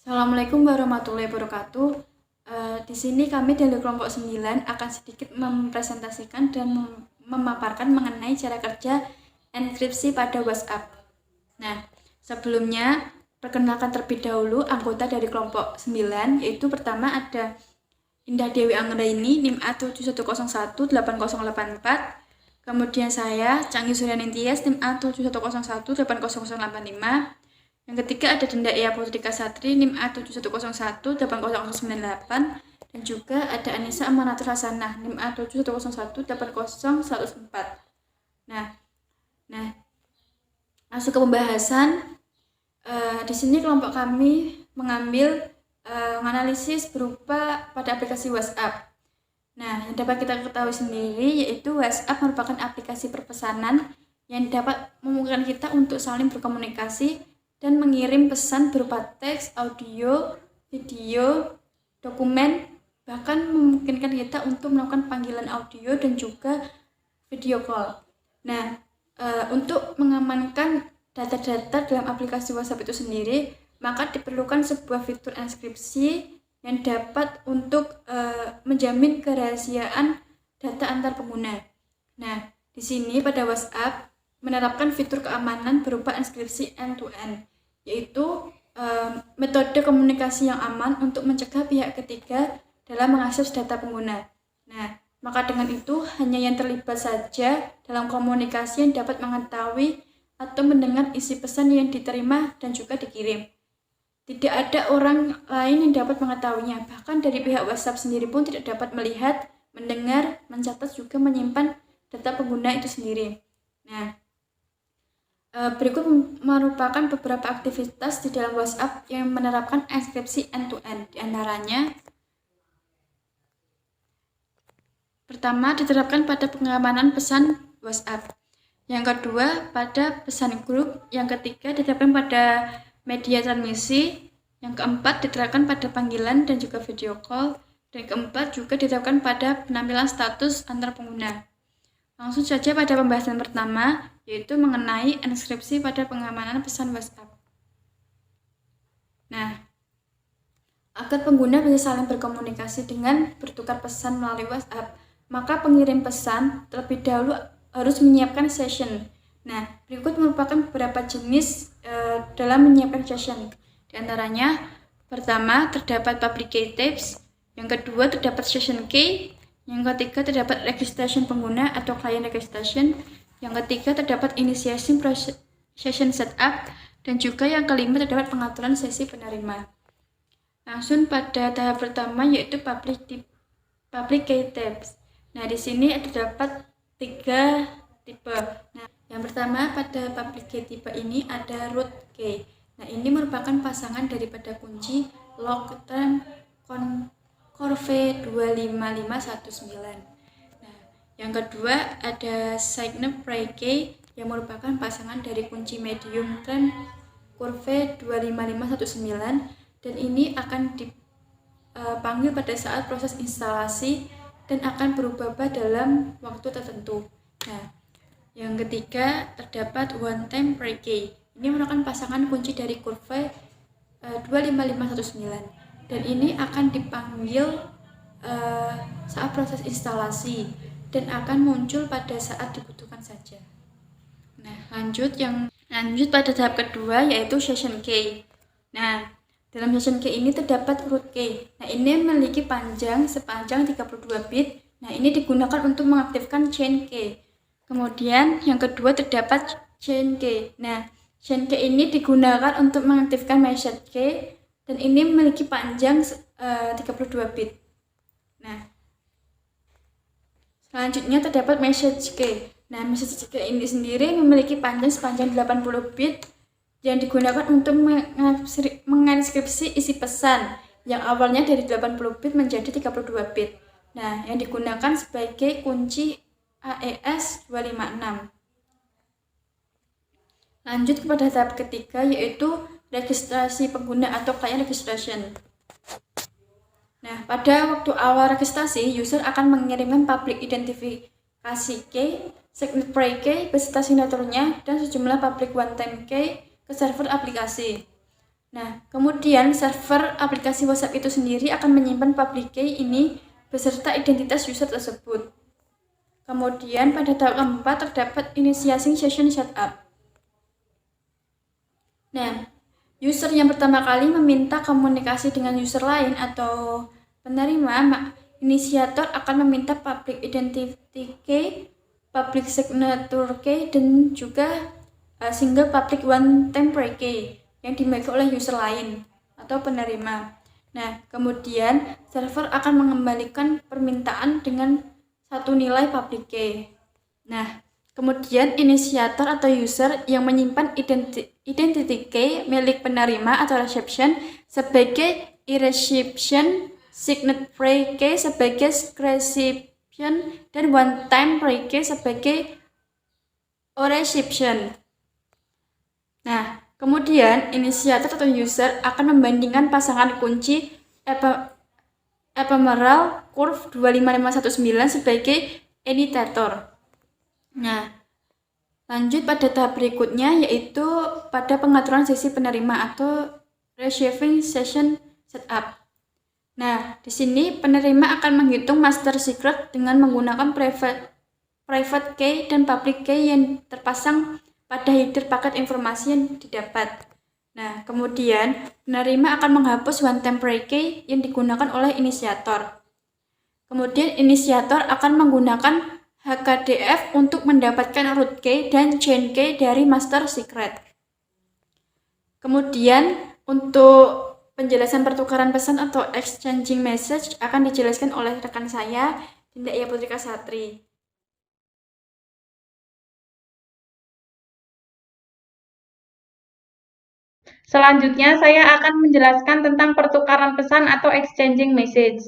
Assalamualaikum warahmatullahi wabarakatuh. Di sini kami dari kelompok 9 akan sedikit mempresentasikan dan memaparkan mengenai cara kerja enkripsi pada WhatsApp. Nah, sebelumnya perkenalkan terlebih dahulu anggota dari kelompok 9, yaitu pertama ada Indah Dewi Anggraini, NIM A71018084. Kemudian saya, Canggih Suryani Tias, NIM A71018085. Yang ketiga ada Dinda Ea Putri Kasatri, NIM A71018098. Dan juga ada Anissa Amanatul Hasanah, NIM A71018014. Nah, masuk ke pembahasan. Di sini kelompok kami mengambil menganalisis berupa pada aplikasi WhatsApp. Nah, yang dapat kita ketahui sendiri yaitu WhatsApp merupakan aplikasi perpesanan yang dapat memungkinkan kita untuk saling berkomunikasi dan mengirim pesan berupa teks, audio, video, dokumen, bahkan memungkinkan kita untuk melakukan panggilan audio dan juga video call. Nah, untuk mengamankan data-data dalam aplikasi WhatsApp itu sendiri, maka diperlukan sebuah fitur enkripsi yang dapat untuk menjamin kerahasiaan data antar pengguna. Nah, di sini pada WhatsApp menerapkan fitur keamanan berupa enkripsi end-to-end, yaitu metode komunikasi yang aman untuk mencegah pihak ketiga dalam mengakses data pengguna. Nah, maka dengan itu hanya yang terlibat saja dalam komunikasi yang dapat mengetahui atau mendengar isi pesan yang diterima dan juga dikirim. Tidak ada orang lain yang dapat mengetahuinya, bahkan dari pihak WhatsApp sendiri pun tidak dapat melihat, mendengar, mencatat, juga menyimpan data pengguna itu sendiri. Nah, berikut merupakan beberapa aktivitas di dalam WhatsApp yang menerapkan enkripsi end-to-end. Di antaranya, pertama, diterapkan pada pengamanan pesan WhatsApp. Yang kedua, pada pesan grup. Yang ketiga, diterapkan pada media transmisi. Yang keempat, diterapkan pada panggilan dan juga video call. Dan keempat, juga diterapkan pada penampilan status antar pengguna. Langsung saja pada pembahasan pertama, yaitu mengenai enkripsi pada pengamanan pesan WhatsApp. Nah, agar pengguna bisa saling berkomunikasi dengan bertukar pesan melalui WhatsApp, maka pengirim pesan terlebih dahulu harus menyiapkan session. Nah, berikut merupakan beberapa jenis dalam menyiapkan session. Di antaranya, pertama terdapat public key types, yang kedua terdapat session key, yang ketiga terdapat registration pengguna atau client registration, yang ketiga terdapat initiation session setup, dan juga yang kelima terdapat pengaturan sesi penerima. Langsung pada tahap pertama yaitu public key types. Nah, di sini terdapat 3 tipe. Nah, yang pertama pada public key tipe ini ada root key. Nah, ini merupakan pasangan daripada kunci lock term Corve 25519. Nah, yang kedua ada sign pray key yang merupakan pasangan dari kunci medium term Corve 25519, dan ini akan dipanggil pada saat proses instalasi dan akan berubah dalam waktu tertentu. Nah, yang ketiga terdapat one time pray key. Ini merupakan pasangan kunci dari Corve 25519, dan ini akan dipanggil saat proses instalasi dan akan muncul pada saat dibutuhkan saja. Nah, lanjut pada tahap kedua yaitu session key. Nah, dalam session key ini terdapat root key. Nah, ini memiliki panjang sepanjang 32 bit. Nah, ini digunakan untuk mengaktifkan chain key. Kemudian yang kedua terdapat chain key. Nah, chain key ini digunakan untuk mengaktifkan message key, dan ini memiliki panjang 32 bit. Nah, selanjutnya terdapat message key. Nah, message key ini sendiri memiliki panjang sepanjang 80 bit yang digunakan untuk menginskripsi isi pesan yang awalnya dari 80 bit menjadi 32 bit. Nah, yang digunakan sebagai kunci AES 256. Lanjut kepada tahap ketiga yaitu registrasi pengguna atau client registration. Nah, pada waktu awal registrasi, user akan mengirimkan public identifikasi key, signature key beserta signaturnya, dan sejumlah public one time key ke server aplikasi. Nah, kemudian server aplikasi WhatsApp itu sendiri akan menyimpan public key ini beserta identitas user tersebut. Kemudian pada tahap keempat terdapat initiating session setup. Nah, user yang pertama kali meminta komunikasi dengan user lain atau penerima, inisiator akan meminta public identity key, public signature key, dan juga single public one temporary key yang dimiliki oleh user lain atau penerima. Nah, kemudian server akan mengembalikan permintaan dengan satu nilai public key. Nah, kemudian inisiator atau user yang menyimpan identity key milik penerima atau reception sebagai e-reception, signature key sebagai reception, dan one time key sebagai o-reception. Nah, kemudian inisiator atau user akan membandingkan pasangan kunci ephemeral curve 25519 sebagai annotator. Nah, lanjut pada tahap berikutnya yaitu pada pengaturan sesi penerima atau receiving session setup. Nah, di sini penerima akan menghitung master secret dengan menggunakan private key dan public key yang terpasang pada header paket informasi yang didapat. Nah, kemudian penerima akan menghapus one temporary key yang digunakan oleh inisiator. Kemudian inisiator akan menggunakan HKDF untuk mendapatkan root key dan chain key dari master secret. Kemudian untuk penjelasan pertukaran pesan atau exchanging message akan dijelaskan oleh rekan saya, Dinda Iya Putri Kasatri. Selanjutnya, saya akan menjelaskan tentang pertukaran pesan atau exchanging message.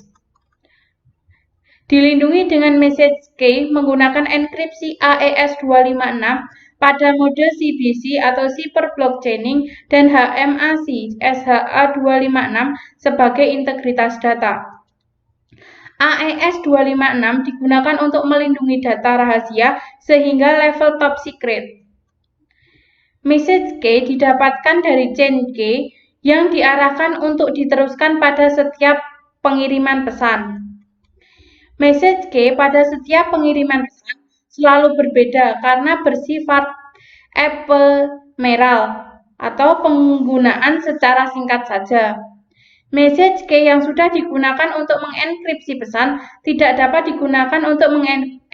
Dilindungi dengan message key menggunakan enkripsi AES 256 pada mode CBC atau Cipher Blockchaining dan HMAC SHA 256 sebagai integritas data. AES 256 digunakan untuk melindungi data rahasia sehingga level top secret. Message key didapatkan dari chain key yang diarahkan untuk diteruskan pada setiap pengiriman pesan. Message key pada setiap pengiriman pesan selalu berbeda karena bersifat ephemeral atau penggunaan secara singkat saja. Message key yang sudah digunakan untuk mengenkripsi pesan tidak dapat digunakan untuk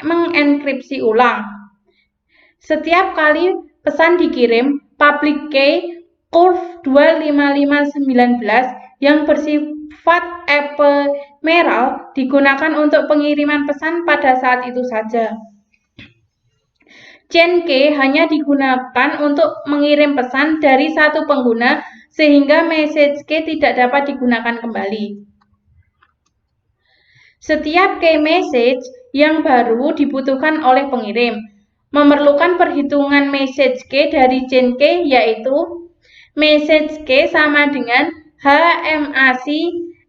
mengenkripsi ulang. Setiap kali pesan dikirim, public key curve 25519 yang bersifat ephemeral digunakan untuk pengiriman pesan pada saat itu saja. Chain key hanya digunakan untuk mengirim pesan dari satu pengguna sehingga message key tidak dapat digunakan kembali. Setiap key message yang baru dibutuhkan oleh pengirim memerlukan perhitungan message key dari chain key, yaitu message key sama dengan HMAC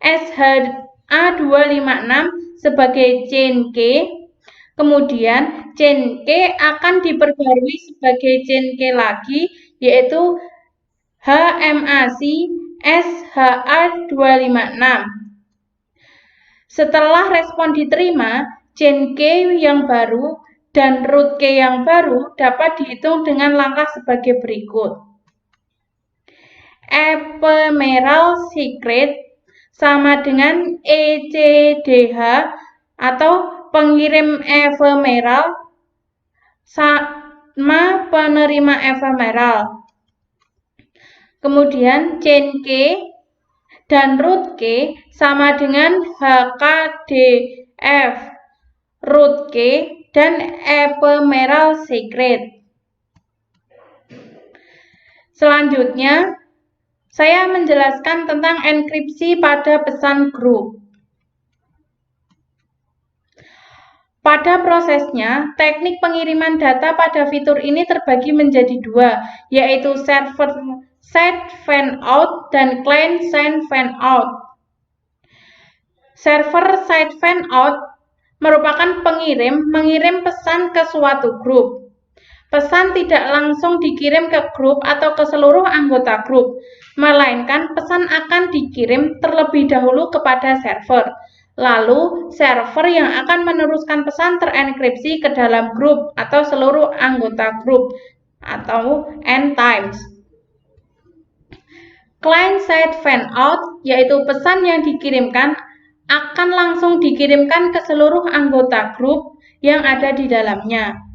SHA256 sebagai chain key. Kemudian chain key akan diperbarui sebagai chain key lagi, yaitu HMAC SHA256. Setelah respon diterima, chain key yang baru dan root key yang baru dapat dihitung dengan langkah sebagai berikut. Ephemeral secret sama dengan ECDH atau pengirim ephemeral sama penerima ephemeral. Kemudian chain key dan root key sama dengan HKDF, root key, dan ephemeral secret. Selanjutnya, saya menjelaskan tentang enkripsi pada pesan grup. Pada prosesnya, teknik pengiriman data pada fitur ini terbagi menjadi dua, yaitu server side fan out dan client side fan out. Server side fan out merupakan pengirim mengirim pesan ke suatu grup. Pesan tidak langsung dikirim ke grup atau ke seluruh anggota grup, melainkan pesan akan dikirim terlebih dahulu kepada server. Lalu, server yang akan meneruskan pesan terenkripsi ke dalam grup atau seluruh anggota grup atau end times. Client-side fanout, yaitu pesan yang dikirimkan akan langsung dikirimkan ke seluruh anggota grup yang ada di dalamnya.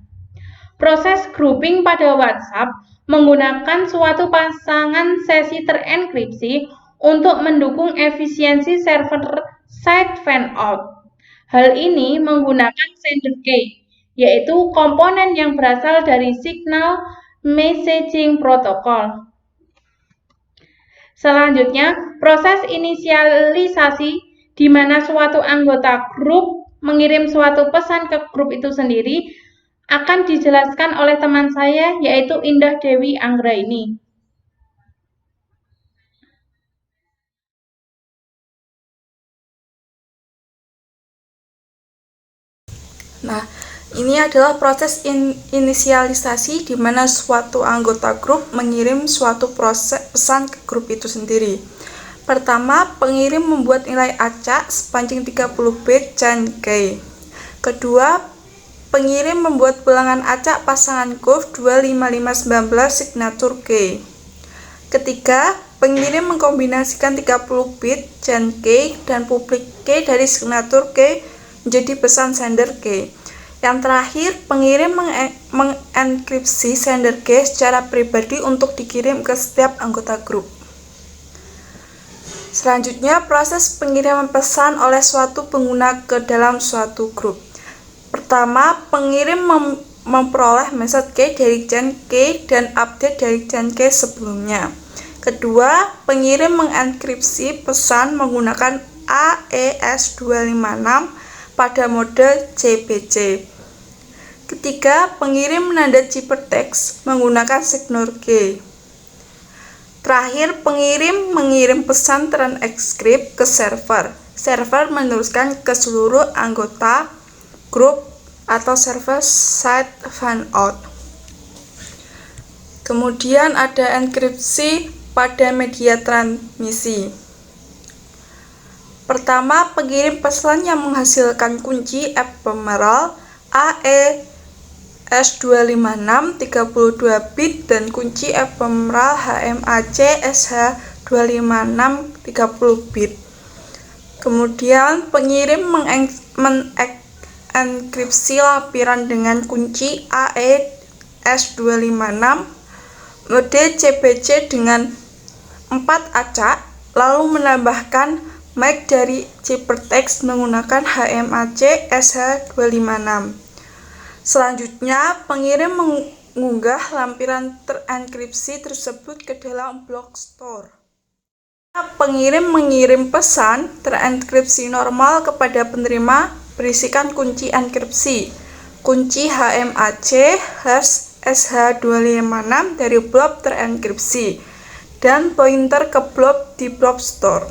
Proses grouping pada WhatsApp menggunakan suatu pasangan sesi terenkripsi untuk mendukung efisiensi server-side fanout. Hal ini menggunakan sender key, yaitu komponen yang berasal dari Signal Messaging Protocol. Selanjutnya, proses inisialisasi di mana suatu anggota grup mengirim suatu pesan ke grup itu sendiri akan dijelaskan oleh teman saya, yaitu Indah Dewi Anggraini. Nah, ini adalah proses inisialisasi di mana suatu anggota grup mengirim suatu pesan ke grup itu sendiri. Pertama, pengirim membuat nilai acak sepanjang 30 bit chain key. Kedua, pengirim membuat bilangan acak pasangan curve 25519 signature key. Ketiga, pengirim mengkombinasikan 30 bit chain key dan public key dari signature key menjadi pesan sender key. Yang terakhir, pengirim mengenkripsi sender key secara pribadi untuk dikirim ke setiap anggota grup. Selanjutnya, proses pengiriman pesan oleh suatu pengguna ke dalam suatu grup. Pertama, pengirim memperoleh message key dari chain key dan update dari chain key sebelumnya. Kedua, pengirim mengenkripsi pesan menggunakan AES256 pada mode CPC. Ketiga, pengirim menanda ciphertext menggunakan signal key. Terakhir, pengirim mengirim pesan terenkripsi ke server. Server meneruskan ke seluruh anggota grup atau server-side fanout. Kemudian ada enkripsi pada media transmisi. Pertama, pengirim pesan yang menghasilkan kunci ephemeral AES256 32 bit dan kunci ephemeral HMAC SH256 30 bit. Kemudian pengirim mengenkripsi lampiran dengan kunci AES256 mode CPC dengan 4 acak, lalu menambahkan MAC dari ciphertext menggunakan HMAC SH256. Selanjutnya, pengirim mengunggah lampiran terenkripsi tersebut ke dalam block store. Pengirim mengirim pesan terenkripsi normal kepada penerima berisikan kunci enkripsi, kunci HMAC /SH256 dari blok terenkripsi, dan pointer ke blok di block store.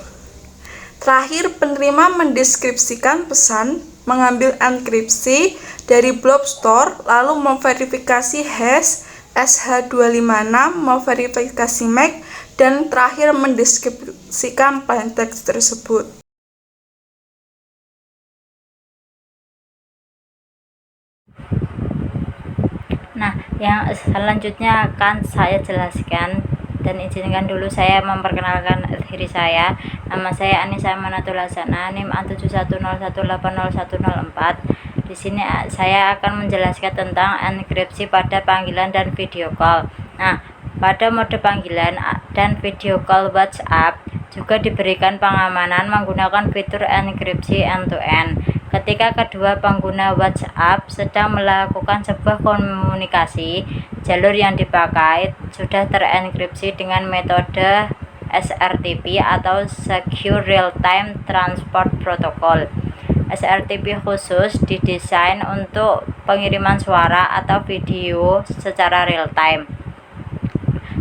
Terakhir, penerima mendeskripsikan pesan, mengambil enkripsi dari block store, lalu memverifikasi hash SH256, memverifikasi MAC, dan terakhir mendeskripsikan plaintext tersebut. Nah, yang selanjutnya akan saya jelaskan, dan izinkan dulu saya memperkenalkan diri saya. Nama saya Anissa Manatul Hasanah, NIM A7101801004. Di sini saya akan menjelaskan tentang enkripsi pada panggilan dan video call. Nah, pada mode panggilan dan video call WhatsApp juga diberikan pengamanan menggunakan fitur enkripsi end-to-end. Ketika kedua pengguna WhatsApp sedang melakukan sebuah komunikasi, jalur yang dipakai sudah terenkripsi dengan metode SRTP atau Secure Real-Time Transport Protocol. SRTP khusus didesain untuk pengiriman suara atau video secara real-time.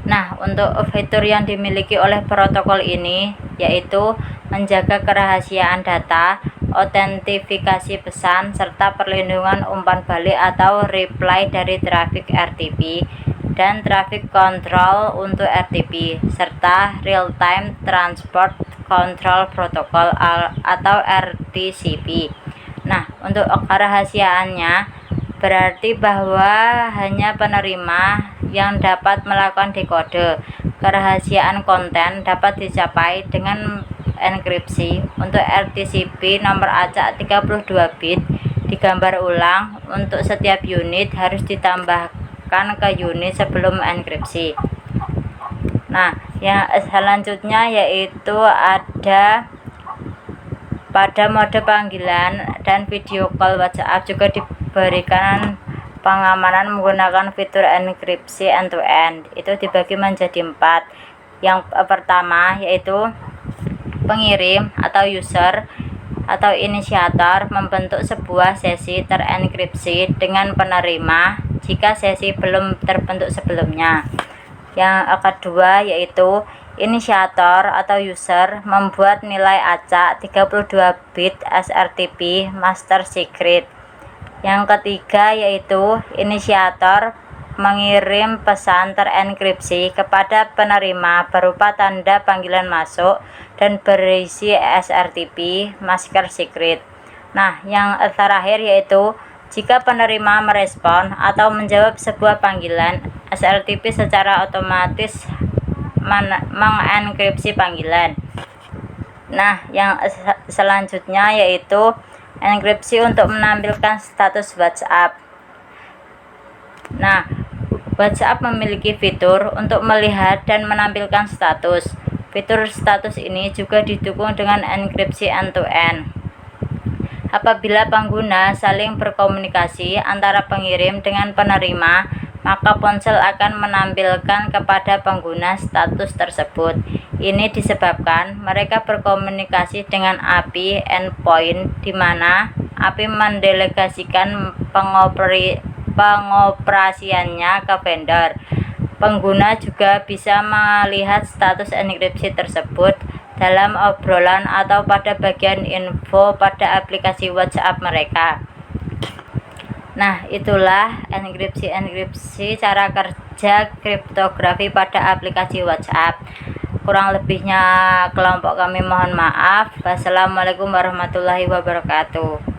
Nah, untuk fitur yang dimiliki oleh protokol ini yaitu menjaga kerahasiaan data, autentifikasi pesan, serta perlindungan umpan balik atau reply dari traffic RTP dan traffic control untuk RTP, serta real-time transport control protocol atau RTCP. Nah, untuk kerahasiaannya berarti bahwa hanya penerima yang dapat melakukan dekode. Kerahasiaan konten dapat dicapai dengan enkripsi. Untuk RTCP nomor acak 32 bit digambar ulang untuk setiap unit harus ditambahkan ke unit sebelum enkripsi. Nah, yang selanjutnya yaitu ada pada mode panggilan dan video call WhatsApp juga diberikan pengamanan menggunakan fitur enkripsi end-to-end. Itu dibagi menjadi 4. Yang pertama yaitu pengirim atau user atau inisiator membentuk sebuah sesi terenkripsi dengan penerima jika sesi belum terbentuk sebelumnya. Yang kedua yaitu inisiator atau user membuat nilai acak 32 bit SRTP master secret. Yang ketiga yaitu inisiator mengirim pesan terenkripsi kepada penerima berupa tanda panggilan masuk dan berisi SRTP master secret. Nah, yang terakhir yaitu jika penerima merespon atau menjawab sebuah panggilan, SRTP secara otomatis mengenkripsi panggilan. Nah, yang selanjutnya yaitu enkripsi untuk menampilkan status WhatsApp. Nah, WhatsApp memiliki fitur untuk melihat dan menampilkan status. Fitur status ini juga didukung dengan enkripsi end-to-end. Apabila pengguna saling berkomunikasi antara pengirim dengan penerima, maka ponsel akan menampilkan kepada pengguna status tersebut. Ini disebabkan mereka berkomunikasi dengan API endpoint, di mana API mendelegasikan pengoperasiannya ke vendor. Pengguna juga bisa melihat status enkripsi tersebut dalam obrolan atau pada bagian info pada aplikasi WhatsApp mereka. Nah, itulah enkripsi cara kerja kriptografi pada aplikasi WhatsApp. Kurang lebihnya kelompok kami mohon maaf. Wassalamualaikum warahmatullahi wabarakatuh.